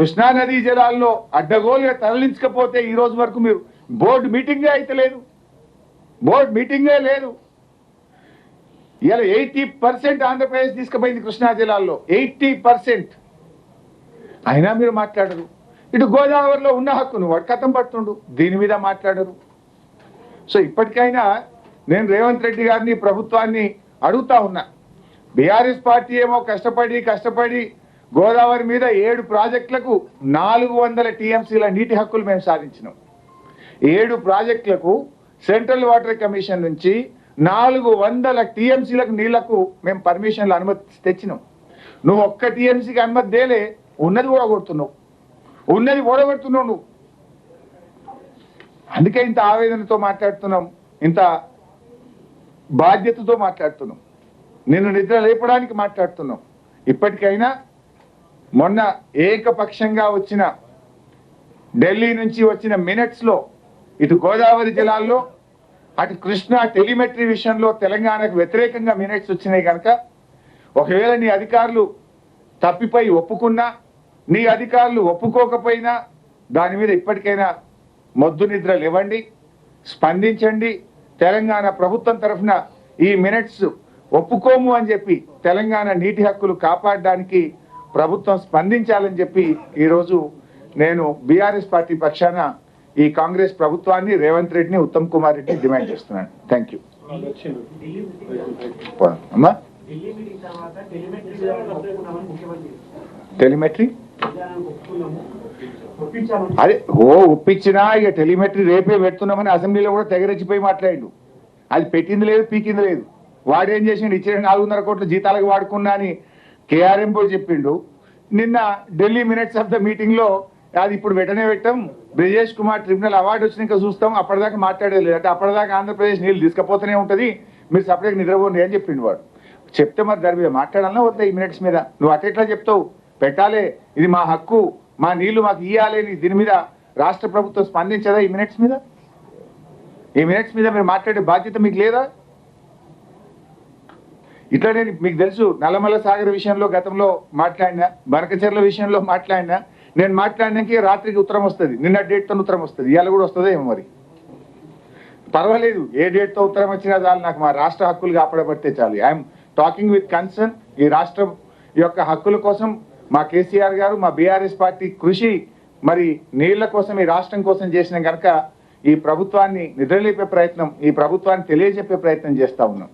కృష్ణా నదీ జలాల్లో అడ్డగోలుగా తరలించకపోతే ఈ రోజు వరకు మీరు బోర్డు మీటింగే అయితే లేదు, బోర్డు మీటింగే లేదు. ఇలా 80% ఆంధ్రప్రదేశ్ తీసుకుపోయింది కృష్ణా జిల్లాల్లో, 80%. అయినా మీరు మాట్లాడరు. ఇటు గోదావరిలో ఉన్న హక్కును వాడు కథం పడుతుండు, దీని మీద మాట్లాడరు. సో ఇప్పటికైనా నేను రేవంత్ రెడ్డి గారిని ప్రభుత్వాన్ని అడుగుతా ఉన్నా. బీఆర్ఎస్ పార్టీ ఏమో కష్టపడి గోదావరి మీద 7 ప్రాజెక్టులకు 400 టీఎంసీల నీటి హక్కులు మేము సాధించినాం. 7 ప్రాజెక్టులకు సెంట్రల్ వాటర్ కమిషన్ నుంచి 400 టీఎంసీలకు నీళ్లకు మేము పర్మిషన్లు అనుమతి తెచ్చినాం. నువ్వు ఒక్క టీఎంసీకి అనుమతి దేలే, ఉన్నది ఓడగొడుతున్నావు నువ్వు. అందుకే ఇంత ఆవేదనతో మాట్లాడుతున్నాం, ఇంత బాధ్యతతో మాట్లాడుతున్నాం, నిన్ను నిద్ర లేపడానికి మాట్లాడుతున్నాం. ఇప్పటికైనా మొన్న ఏకపక్షంగా వచ్చిన ఢిల్లీ నుంచి వచ్చిన మినిట్స్లో ఇటు గోదావరి జిల్లాల్లో అటు కృష్ణా టెలిమెట్రీ విషయంలో తెలంగాణకు వ్యతిరేకంగా మినిట్స్ వచ్చినాయి కనుక ఒకవేళ నీ అధికారులు తప్పిపోయి ఒప్పుకున్నా, నీ అధికారులు ఒప్పుకోకపోయినా దాని మీద ఇప్పటికైనా మొద్దు నిద్ర లేవండి, స్పందించండి. తెలంగాణ ప్రభుత్వం తరఫున ఈ మినిట్స్ ఒప్పుకోము అని చెప్పి తెలంగాణ నీటి హక్కులు కాపాడడానికి ప్రభుత్వం స్పందించాలని చెప్పి ఈరోజు నేను బీఆర్ఎస్ పార్టీ పక్షాన ఈ కాంగ్రెస్ ప్రభుత్వాన్ని, రేవంత్ రెడ్డిని, ఉత్తమ్ కుమార్ రెడ్డిని డిమాండ్ చేస్తున్నాను. Thank you. అమ్మా టెలిమెట్రీ అదే ఒప్పించినా ఇక టెలిమెట్రీ రేపే పెడుతున్నామని అసెంబ్లీలో కూడా తెగరెచ్చిపోయి మాట్లాడిండు. అది పెట్టింది లేదు, పీకింది లేదు. వాడేం చేసిండు, ఇచ్చిన 400 కోట్ల జీతాలకు వాడుకున్నా అని కేఆర్ఎం పోయి చెప్పిండు. నిన్న Delhi minutes of the meeting లో అది ఇప్పుడు వెంటనే పెట్టాం, బ్రిజేష్ కుమార్ ట్రిబ్యునల్ అవార్డు వచ్చినాక చూస్తాం, అప్పటిదాకా మాట్లాడలేదు. అంటే అప్పటిదాకా ఆంధ్రప్రదేశ్ నీళ్ళు తీసుకపోతూనే ఉంటుంది, మీరు సపరేట్ నిద్రపోండి అని చెప్పిండు వాడు. చెప్తే మరి దాని మీద మాట్లాడాలన్నా వద్దా? ఈ మినిట్స్ మీద నువ్వు అట్లా చెప్తావు, పెట్టాలి, ఇది మా హక్కు, మా నీళ్లు మాకు ఇయ్యాలని దీని మీద రాష్ట్ర ప్రభుత్వం స్పందించదా? ఈ మినిట్స్ మీద మీరు మాట్లాడే బాధ్యత మీకు లేదా? ఇట్లా నేను మీకు తెలుసు, నల్లమల్ల సాగర్ విషయంలో గతంలో మాట్లాడినా, బనకచెర్ల విషయంలో మాట్లాడినా. నేను మాట్లాడినాక రాత్రికి ఉత్తరం వస్తుంది, నిన్న డేట్తో ఉత్తరం వస్తుంది, ఇవాళ కూడా వస్తుందో ఏమో. మరి పర్వాలేదు, ఏ డేట్తో ఉత్తరం వచ్చినా చాలు, నాకు మా రాష్ట్ర హక్కులు కాపాడబడితే చాలు. I'm talking with concern. ఈ రాష్ట్రం యొక్క హక్కుల కోసం మా కేసీఆర్ గారు, మా బీఆర్ఎస్ పార్టీ కృషి మరి నీళ్ల కోసం, ఈ రాష్ట్రం కోసం చేసిన కనుక ఈ ప్రభుత్వాన్ని నిద్రలేపే ప్రయత్నం, ఈ ప్రభుత్వాన్ని తెలియజెప్పే ప్రయత్నం చేస్తా ఉన్నాం.